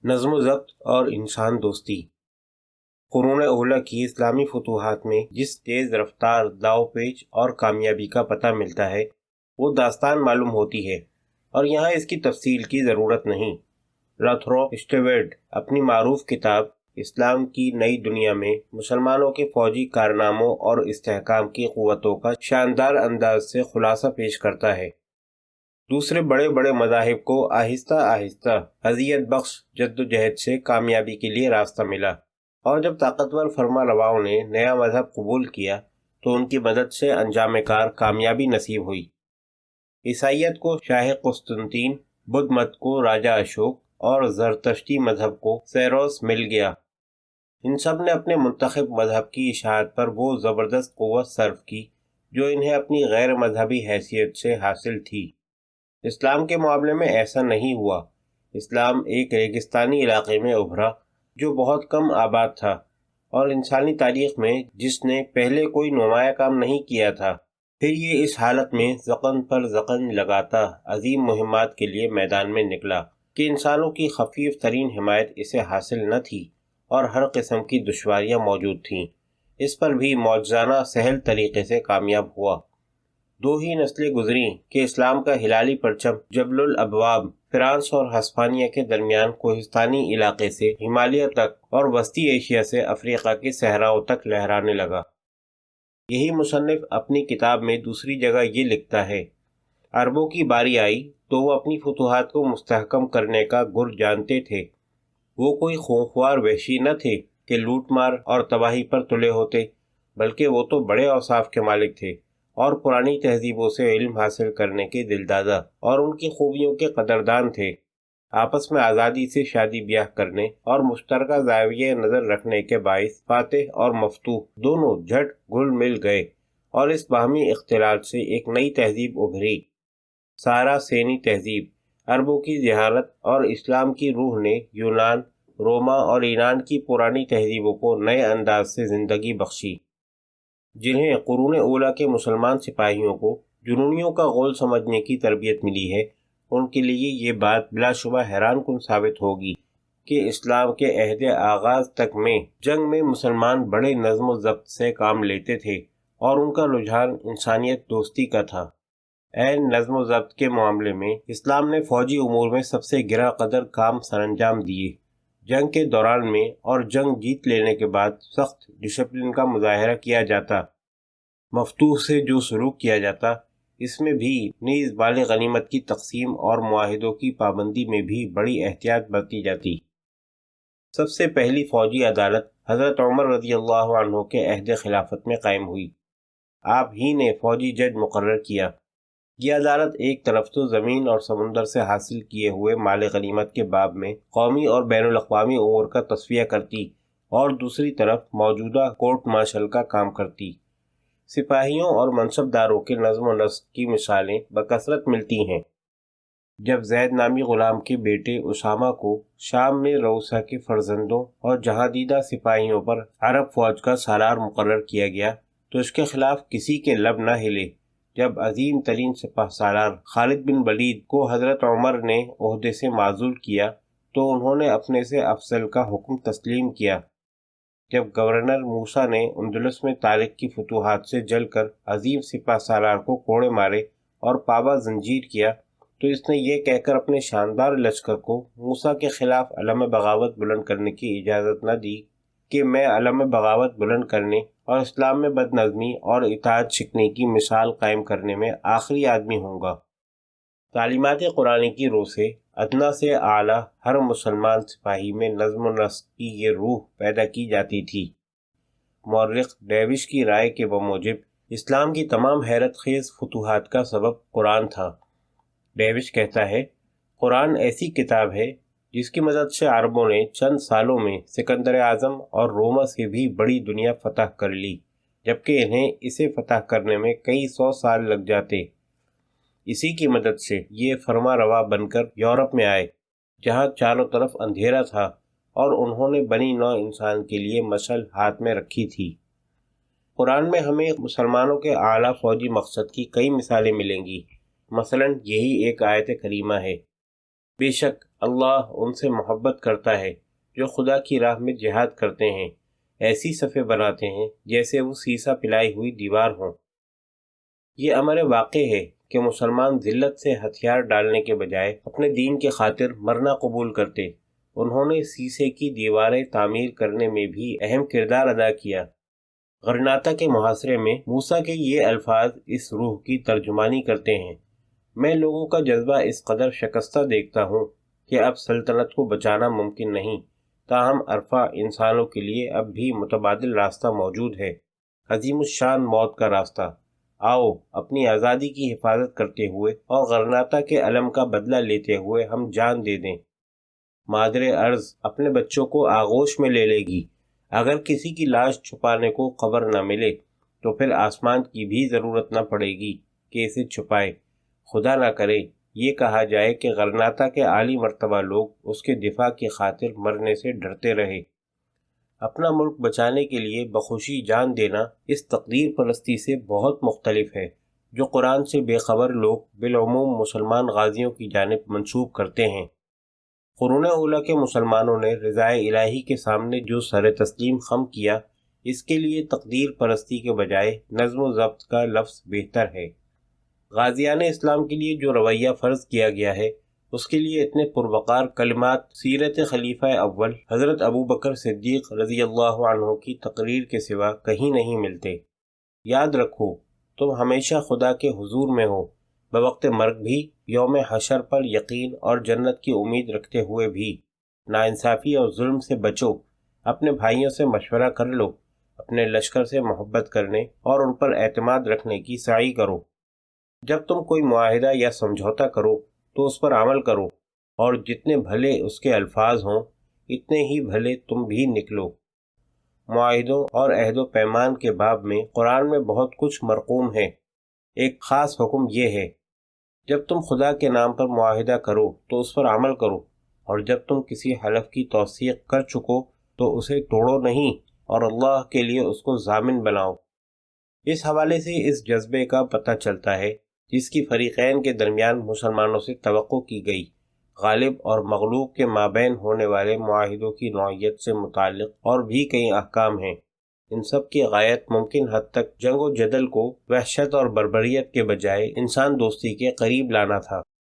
نظم و ضبط اور انسان دوستی۔ قرون اولیٰ کی اسلامی فتوحات میں جس تیز رفتار داؤ پیچ اور کامیابی کا پتہ ملتا ہے وہ داستان معلوم ہوتی ہے، اور یہاں اس کی تفصیل کی ضرورت نہیں۔ راتھرو اسٹیورٹ اپنی معروف کتاب اسلام کی نئی دنیا میں مسلمانوں کے فوجی کارناموں اور استحکام کی قوتوں کا شاندار انداز سے خلاصہ پیش کرتا ہے۔ دوسرے بڑے بڑے مذاہب کو آہستہ آہستہ اذیت بخش جدوجہد سے کامیابی کے لیے راستہ ملا، اور جب طاقتور فرما رواؤں نے نیا مذہب قبول کیا تو ان کی مدد سے انجام کار کامیابی نصیب ہوئی۔ عیسائیت کو شاہ قسطنطین، بدھ مت کو راجہ اشوک اور زرتشتی مذہب کو سیروس مل گیا۔ ان سب نے اپنے منتخب مذہب کی اشاعت پر وہ زبردست قوت صرف کی جو انہیں اپنی غیر مذہبی حیثیت سے حاصل تھی۔ اسلام کے معاملے میں ایسا نہیں ہوا۔ اسلام ایک ریگستانی علاقے میں ابھرا جو بہت کم آباد تھا، اور انسانی تاریخ میں جس نے پہلے کوئی نمایاں کام نہیں کیا تھا، پھر یہ اس حالت میں زقن پر زقن لگاتا عظیم مہمات کے لیے میدان میں نکلا کہ انسانوں کی خفیف ترین حمایت اسے حاصل نہ تھی اور ہر قسم کی دشواریاں موجود تھیں۔ اس پر بھی معجزانہ سہل طریقے سے کامیاب ہوا۔ 2 ہی نسلیں گزریں کہ اسلام کا ہلالی پرچم جبل الابواب فرانس اور ہسپانیہ کے درمیان کوہستانی علاقے سے ہمالیہ تک اور وسطی ایشیا سے افریقہ کے صحراؤں تک لہرانے لگا۔ یہی مصنف اپنی کتاب میں دوسری جگہ یہ لکھتا ہے، عربوں کی باری آئی تو وہ اپنی فتوحات کو مستحکم کرنے کا گر جانتے تھے۔ وہ کوئی خونخوار وحشی نہ تھے کہ لوٹ مار اور تباہی پر تلے ہوتے، بلکہ وہ تو بڑے اوصاف کے مالک تھے اور پرانی تہذیبوں سے علم حاصل کرنے کے دلدادہ اور ان کی خوبیوں کے قدردان تھے۔ آپس میں آزادی سے شادی بیاہ کرنے اور مشترکہ زاویہ نظر رکھنے کے باعث فاتح اور مفتوح دونوں جھٹ گھل مل گئے، اور اس باہمی اختلاط سے ایک نئی تہذیب ابھری، سارا سینی تہذیب۔ عربوں کی ذہانت اور اسلام کی روح نے یونان، روما اور ایران کی پرانی تہذیبوں کو نئے انداز سے زندگی بخشی۔ جنہیں قرون اولیٰ کے مسلمان سپاہیوں کو جنونیوں کا غول سمجھنے کی تربیت ملی ہے، ان کے لیے یہ بات بلا شبہ حیران کن ثابت ہوگی کہ اسلام کے عہد آغاز تک میں جنگ میں مسلمان بڑے نظم و ضبط سے کام لیتے تھے، اور ان کا رجحان انسانیت دوستی کا تھا۔ عین نظم و ضبط کے معاملے میں اسلام نے فوجی امور میں سب سے گراں قدر کام سرانجام دیے۔ جنگ کے دوران میں اور جنگ جیت لینے کے بعد سخت ڈسپلن کا مظاہرہ کیا جاتا، مفتوح سے جو سلوک کیا جاتا، اس میں بھی نیز مال غنیمت کی تقسیم اور معاہدوں کی پابندی میں بھی بڑی احتیاط برتی جاتی۔ سب سے پہلی فوجی عدالت حضرت عمر رضی اللہ عنہ کے عہد خلافت میں قائم ہوئی۔ آپ ہی نے فوجی جج مقرر کیا۔ یہ عدالت ایک طرف تو زمین اور سمندر سے حاصل کیے ہوئے مال غنیمت کے باب میں قومی اور بین الاقوامی امور کا تصفیہ کرتی، اور دوسری طرف موجودہ کورٹ مارشل کا کام کرتی۔ سپاہیوں اور منصبداروں کے نظم و نسق کی مثالیں بکثرت ملتی ہیں۔ جب زید نامی غلام کے بیٹے اسامہ کو شام میں روسا کے فرزندوں اور جہاں دیدہ سپاہیوں پر عرب فوج کا سالار مقرر کیا گیا تو اس کے خلاف کسی کے لب نہ ہلے۔ جب عظیم ترین سپہ سالار خالد بن ولید کو حضرت عمر نے عہدے سے معزول کیا تو انہوں نے اپنے سے افضل کا حکم تسلیم کیا۔ جب گورنر موسیٰ نے اندلس میں طارق کی فتوحات سے جل کر عظیم سپہ سالار کو کوڑے مارے اور پابہ زنجیر کیا تو اس نے یہ کہہ کر اپنے شاندار لشکر کو موسیٰ کے خلاف علم بغاوت بلند کرنے کی اجازت نہ دی کہ میں علم بغاوت بلند کرنے اور اسلام میں بد نظمی اور اطاعت شکنی کی مثال قائم کرنے میں آخری آدمی ہوں گا۔ تعلیمات قرآن کی روح سے ادنا سے اعلیٰ ہر مسلمان سپاہی میں نظم و نسق کی یہ روح پیدا کی جاتی تھی۔ مورخ ڈیوش کی رائے کے بموجب اسلام کی تمام حیرت خیز فتوحات کا سبب قرآن تھا۔ ڈیوش کہتا ہے، قرآن ایسی کتاب ہے جس کی مدد سے عربوں نے چند سالوں میں سکندر اعظم اور روما سے بھی بڑی دنیا فتح کر لی، جبکہ انہیں اسے فتح کرنے میں کئی 100 سال لگ جاتے۔ اسی کی مدد سے یہ فرما روا بن کر یورپ میں آئے، جہاں چاروں طرف اندھیرا تھا، اور انہوں نے بنی نوع انسان کے لیے مشعل ہاتھ میں رکھی تھی۔ قرآن میں ہمیں مسلمانوں کے اعلیٰ فوجی مقصد کی کئی مثالیں ملیں گی۔ مثلاً یہی ایک آیت کریمہ ہے، بے شک اللہ ان سے محبت کرتا ہے جو خدا کی راہ میں جہاد کرتے ہیں، ایسی صفیں بناتے ہیں جیسے وہ سیسا پلائی ہوئی دیوار ہوں۔ یہ امر واقع ہے کہ مسلمان ذلت سے ہتھیار ڈالنے کے بجائے اپنے دین کے خاطر مرنا قبول کرتے۔ انہوں نے سیسے کی دیواریں تعمیر کرنے میں بھی اہم کردار ادا کیا۔ غرناطہ کے محاصرے میں موسیٰ کے یہ الفاظ اس روح کی ترجمانی کرتے ہیں۔ میں لوگوں کا جذبہ اس قدر شکستہ دیکھتا ہوں کہ اب سلطنت کو بچانا ممکن نہیں، تاہم عرفہ انسانوں کے لیے اب بھی متبادل راستہ موجود ہے، عظیم الشان موت کا راستہ۔ آؤ اپنی آزادی کی حفاظت کرتے ہوئے اور غرناطہ کے علم کا بدلہ لیتے ہوئے ہم جان دے دیں۔ مادر ارض اپنے بچوں کو آغوش میں لے لے گی۔ اگر کسی کی لاش چھپانے کو قبر نہ ملے تو پھر آسمان کی بھی ضرورت نہ پڑے گی کہ اسے چھپائے۔ خدا نہ کرے یہ کہا جائے کہ غرناطہ کے عالی مرتبہ لوگ اس کے دفاع کی خاطر مرنے سے ڈرتے رہے۔ اپنا ملک بچانے کے لیے بخوشی جان دینا اس تقدیر پرستی سے بہت مختلف ہے جو قرآن سے بے خبر لوگ بالعموم مسلمان غازیوں کی جانب منسوب کرتے ہیں۔ قرون اولیٰ کے مسلمانوں نے رضائے الہی کے سامنے جو سر تسلیم خم کیا، اس کے لیے تقدیر پرستی کے بجائے نظم و ضبط کا لفظ بہتر ہے۔ غازیان اسلام کے لیے جو رویہ فرض کیا گیا ہے، اس کے لیے اتنے پروقار کلمات سیرت خلیفہ اول حضرت ابوبکر صدیق رضی اللہ عنہ کی تقریر کے سوا کہیں نہیں ملتے۔ یاد رکھو تم ہمیشہ خدا کے حضور میں ہو، بوقت مرگ بھی، یوم حشر پر یقین اور جنت کی امید رکھتے ہوئے بھی۔ ناانصافی اور ظلم سے بچو، اپنے بھائیوں سے مشورہ کر لو، اپنے لشکر سے محبت کرنے اور ان پر اعتماد رکھنے کی سعی کرو۔ جب تم کوئی معاہدہ یا سمجھوتا کرو تو اس پر عمل کرو، اور جتنے بھلے اس کے الفاظ ہوں اتنے ہی بھلے تم بھی نکلو۔ معاہدوں اور عہد و پیمان کے باب میں قرآن میں بہت کچھ مرقوم ہے۔ ایک خاص حکم یہ ہے، جب تم خدا کے نام پر معاہدہ کرو تو اس پر عمل کرو، اور جب تم کسی حلف کی توثیق کر چکو تو اسے توڑو نہیں اور اللہ کے لیے اس کو ضامن بناؤ۔ اس حوالے سے اس جذبے کا پتہ چلتا ہے جس کی فریقین کے درمیان مسلمانوں سے توقع کی گئی۔ غالب اور مغلوب کے مابین ہونے والے معاہدوں کی نوعیت سے متعلق اور بھی کئی احکام ہیں۔ ان سب کی غایت ممکن حد تک جنگ و جدل کو وحشت اور بربریت کے بجائے انسان دوستی کے قریب لانا تھا۔